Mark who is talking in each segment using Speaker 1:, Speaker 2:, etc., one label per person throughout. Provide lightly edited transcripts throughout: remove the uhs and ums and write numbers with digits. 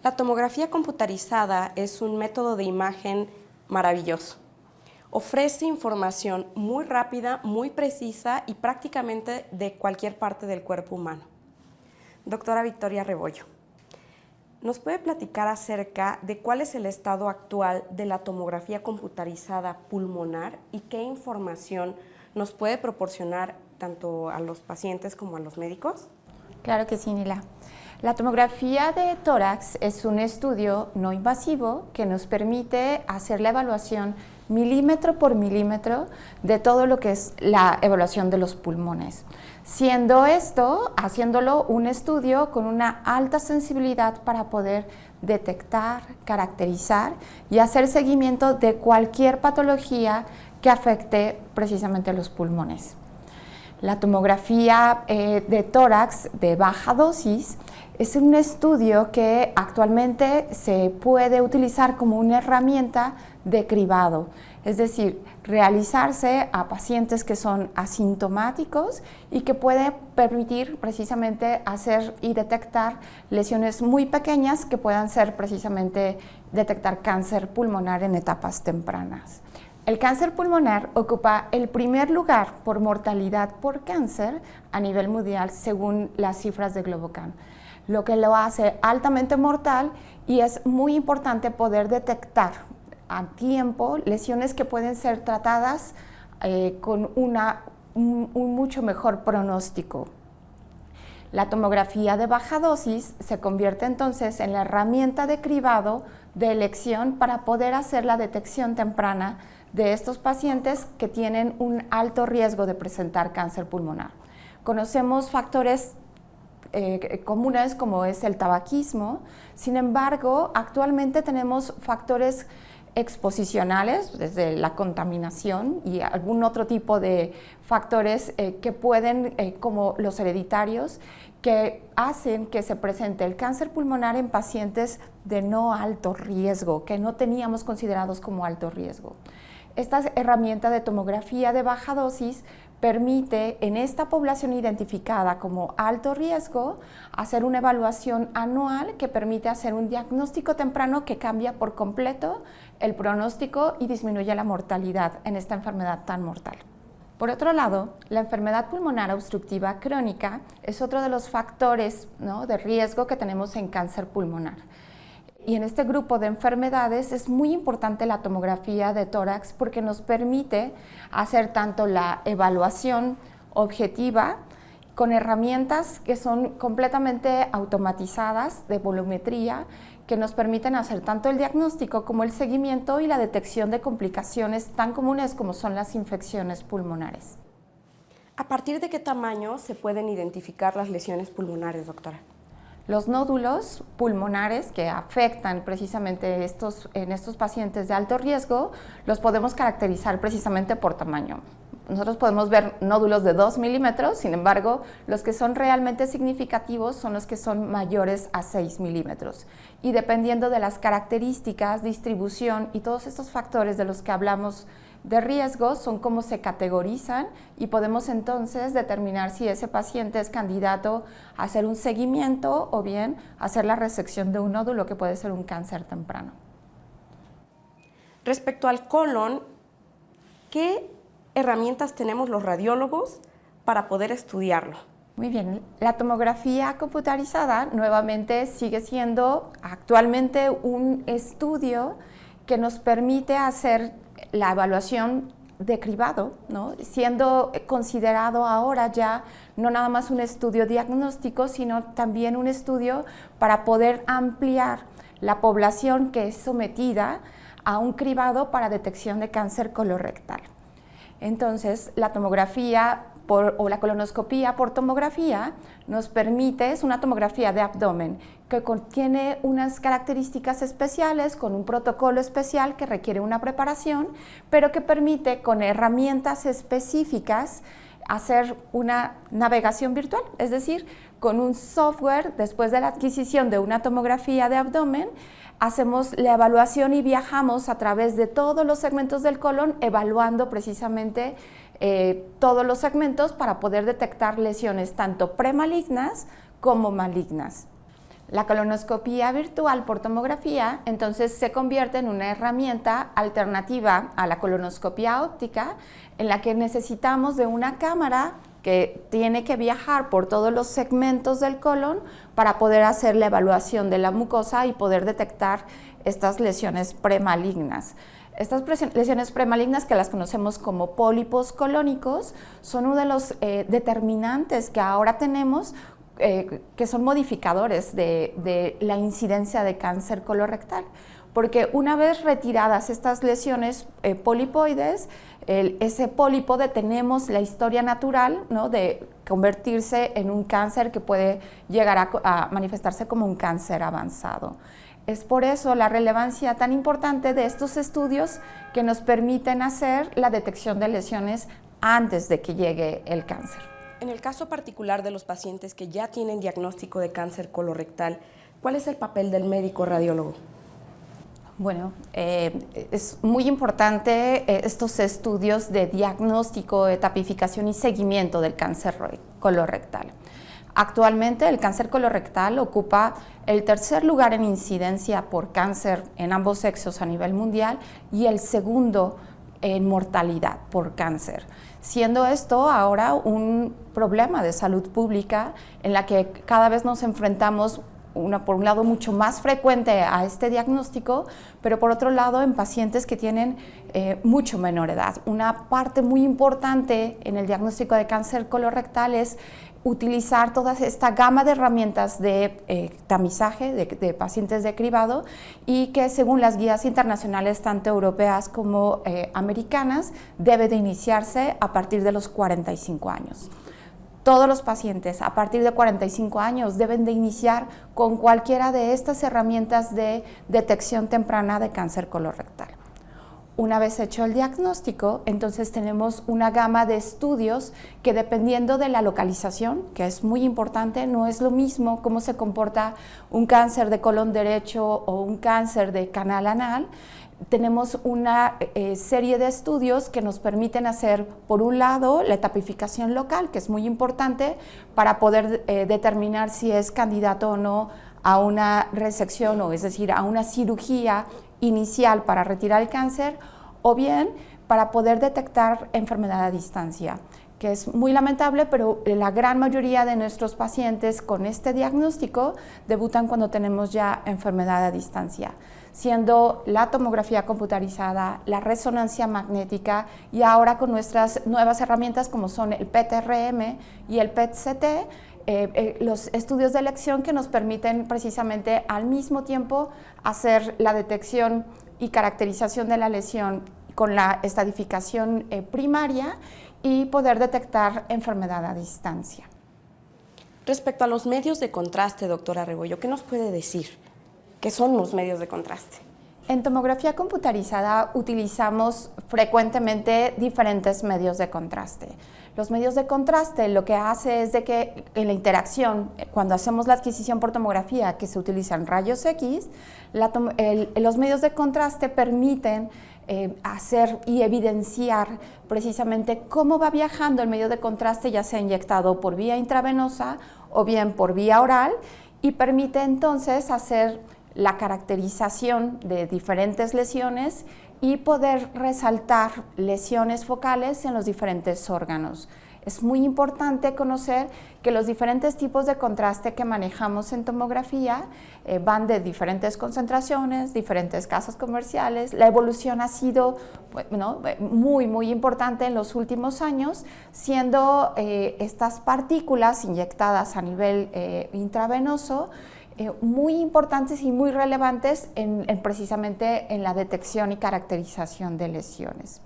Speaker 1: La tomografía computarizada es un método de imagen maravilloso. Ofrece información muy rápida, muy precisa y prácticamente de cualquier parte del cuerpo humano. Doctora Victoria Rebollo, ¿nos puede platicar acerca de cuál es el estado actual de la tomografía computarizada pulmonar y qué información nos puede proporcionar tanto a los pacientes como a los médicos?
Speaker 2: Claro que sí, Nila. La tomografía de tórax es un estudio no invasivo que nos permite hacer la evaluación milímetro por milímetro de todo lo que es la evaluación de los pulmones. Siendo esto, haciéndolo un estudio con una alta sensibilidad para poder detectar, caracterizar y hacer seguimiento de cualquier patología que afecte precisamente a los pulmones. La tomografía de tórax de baja dosis es un estudio que actualmente se puede utilizar como una herramienta de cribado, es decir, realizarse a pacientes que son asintomáticos y que puede permitir precisamente hacer y detectar lesiones muy pequeñas que puedan ser precisamente detectar cáncer pulmonar en etapas tempranas. El cáncer pulmonar ocupa el primer lugar por mortalidad por cáncer a nivel mundial según las cifras de Globocan, lo que lo hace altamente mortal y es muy importante poder detectar a tiempo lesiones que pueden ser tratadas con un mucho mejor pronóstico. La tomografía de baja dosis se convierte entonces en la herramienta de cribado de elección para poder hacer la detección temprana de estos pacientes que tienen un alto riesgo de presentar cáncer pulmonar. Conocemos factores comunes como es el tabaquismo, sin embargo, actualmente tenemos factores exposicionales, desde la contaminación y algún otro tipo de factores que pueden, como los hereditarios, que hacen que se presente el cáncer pulmonar en pacientes de no alto riesgo, que no teníamos considerados como alto riesgo. Esta herramienta de tomografía de baja dosis permite en esta población identificada como alto riesgo hacer una evaluación anual que permite hacer un diagnóstico temprano que cambia por completo el pronóstico y disminuye la mortalidad en esta enfermedad tan mortal. Por otro lado, la enfermedad pulmonar obstructiva crónica es otro de los factores, ¿no?, de riesgo que tenemos en cáncer pulmonar. Y en este grupo de enfermedades es muy importante la tomografía de tórax porque nos permite hacer tanto la evaluación objetiva con herramientas que son completamente automatizadas de volumetría que nos permiten hacer tanto el diagnóstico como el seguimiento y la detección de complicaciones tan comunes como son las infecciones pulmonares.
Speaker 1: ¿A partir de qué tamaño se pueden identificar las lesiones pulmonares, doctora?
Speaker 2: Los nódulos pulmonares que afectan precisamente en estos pacientes de alto riesgo los podemos caracterizar precisamente por tamaño. Nosotros podemos ver nódulos de 2 milímetros, sin embargo, los que son realmente significativos son los que son mayores a 6 milímetros. Y dependiendo de las características, distribución y todos estos factores de los que hablamos de riesgo son cómo se categorizan y podemos entonces determinar si ese paciente es candidato a hacer un seguimiento o bien hacer la resección de un nódulo que puede ser un cáncer temprano.
Speaker 1: Respecto al colon, ¿qué herramientas tenemos los radiólogos para poder estudiarlo?
Speaker 2: Muy bien, la tomografía computarizada nuevamente sigue siendo actualmente un estudio que nos permite hacer la evaluación de cribado, ¿no?, siendo considerado ahora ya no nada más un estudio diagnóstico, sino también un estudio para poder ampliar la población que es sometida a un cribado para detección de cáncer colorectal. Entonces, la tomografía o la colonoscopía por tomografía nos permite, es una tomografía de abdomen que contiene unas características especiales con un protocolo especial que requiere una preparación, pero que permite con herramientas específicas hacer una navegación virtual, es decir, con un software, después de la adquisición de una tomografía de abdomen, hacemos la evaluación y viajamos a través de todos los segmentos del colon, evaluando precisamente todos los segmentos para poder detectar lesiones tanto premalignas como malignas. La colonoscopía virtual por tomografía entonces se convierte en una herramienta alternativa a la colonoscopía óptica, en la que necesitamos de una cámara que tiene que viajar por todos los segmentos del colon para poder hacer la evaluación de la mucosa y poder detectar estas lesiones premalignas. Estas lesiones premalignas, que las conocemos como pólipos colónicos, son uno de los determinantes que ahora tenemos, que son modificadores de la incidencia de cáncer colorectal. Porque una vez retiradas estas lesiones polipoides, ese pólipo detenemos la historia natural, ¿no?, de convertirse en un cáncer que puede llegar a manifestarse como un cáncer avanzado. Es por eso la relevancia tan importante de estos estudios que nos permiten hacer la detección de lesiones antes de que llegue el cáncer.
Speaker 1: En el caso particular de los pacientes que ya tienen diagnóstico de cáncer colorectal, ¿cuál es el papel del médico radiólogo?
Speaker 2: Bueno, es muy importante estos estudios de diagnóstico, de tipificación y seguimiento del cáncer colorectal. Actualmente el cáncer colorectal ocupa el tercer lugar en incidencia por cáncer en ambos sexos a nivel mundial y el segundo en mortalidad por cáncer, siendo esto ahora un problema de salud pública en la que cada vez nos enfrentamos por un lado mucho más frecuente a este diagnóstico, pero por otro lado en pacientes que tienen mucho menor edad. Una parte muy importante en el diagnóstico de cáncer colorectal es utilizar toda esta gama de herramientas de tamizaje de pacientes de cribado, y que según las guías internacionales tanto europeas como americanas debe de iniciarse a partir de los 45 años. Todos los pacientes a partir de 45 años deben de iniciar con cualquiera de estas herramientas de detección temprana de cáncer colorectal. Una vez hecho el diagnóstico, entonces tenemos una gama de estudios que, dependiendo de la localización, que es muy importante, no es lo mismo cómo se comporta un cáncer de colon derecho o un cáncer de canal anal. Tenemos una serie de estudios que nos permiten hacer, por un lado, la tipificación local, que es muy importante para poder determinar si es candidato o no a una resección, o es decir, a una cirugía inicial para retirar el cáncer, o bien para poder detectar enfermedad a distancia, que es muy lamentable, pero la gran mayoría de nuestros pacientes con este diagnóstico debutan cuando tenemos ya enfermedad a distancia, siendo la tomografía computarizada, la resonancia magnética, y ahora con nuestras nuevas herramientas como son el PET-RM y el PET-CT, los estudios de elección que nos permiten precisamente al mismo tiempo hacer la detección y caracterización de la lesión con la estratificación primaria y poder detectar enfermedad a distancia.
Speaker 1: Respecto a los medios de contraste, doctora Rebollo, ¿qué nos puede decir? ¿Qué son los medios de contraste?
Speaker 2: En tomografía computarizada utilizamos frecuentemente diferentes medios de contraste. Los medios de contraste lo que hace es de que en la interacción, cuando hacemos la adquisición por tomografía, que se utilizan rayos X, los medios de contraste permiten hacer y evidenciar precisamente cómo va viajando el medio de contraste, ya sea inyectado por vía intravenosa o bien por vía oral, y permite entonces hacer la caracterización de diferentes lesiones y poder resaltar lesiones focales en los diferentes órganos. Es muy importante conocer que los diferentes tipos de contraste que manejamos en tomografía van de diferentes concentraciones, diferentes casas comerciales. La evolución ha sido muy importante en los últimos años, siendo estas partículas inyectadas a nivel intravenoso muy importantes y muy relevantes precisamente en la detección y caracterización de lesiones.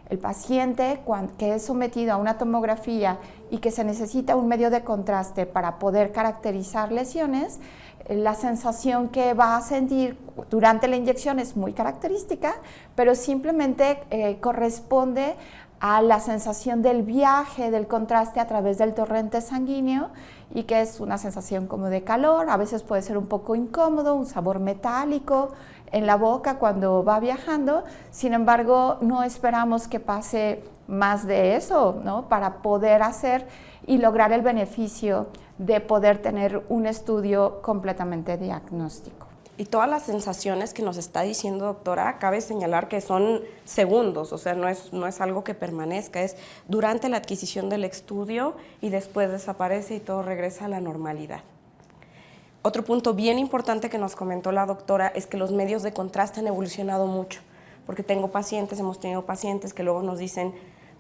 Speaker 2: El paciente que es sometido a una tomografía y que se necesita un medio de contraste para poder caracterizar lesiones, la sensación que va a sentir durante la inyección es muy característica, pero simplemente corresponde a la sensación del viaje, del contraste a través del torrente sanguíneo, y que es una sensación como de calor, a veces puede ser un poco incómodo, un sabor metálico en la boca cuando va viajando. Sin embargo, no esperamos que pase más de eso, ¿no?, para poder hacer y lograr el beneficio de poder tener un estudio completamente diagnóstico.
Speaker 1: Y todas las sensaciones que nos está diciendo, doctora, cabe señalar que son segundos, o sea, no es algo que permanezca, es durante la adquisición del estudio y después desaparece y todo regresa a la normalidad. Otro punto bien importante que nos comentó la doctora es que los medios de contraste han evolucionado mucho, porque hemos tenido pacientes que luego nos dicen,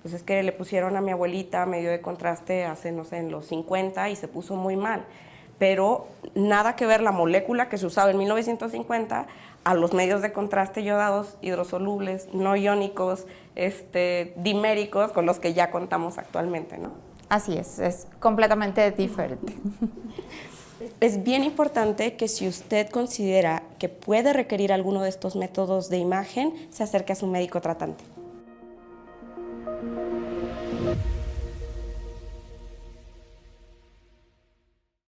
Speaker 1: pues es que le pusieron a mi abuelita medio de contraste hace, no sé, en los 50 y se puso muy mal. Pero nada que ver la molécula que se usaba en 1950 a los medios de contraste iodados, hidrosolubles, no iónicos, diméricos, con los que ya contamos actualmente, ¿no?
Speaker 2: Así es completamente diferente.
Speaker 1: Es bien importante que si usted considera que puede requerir alguno de estos métodos de imagen, se acerque a su médico tratante.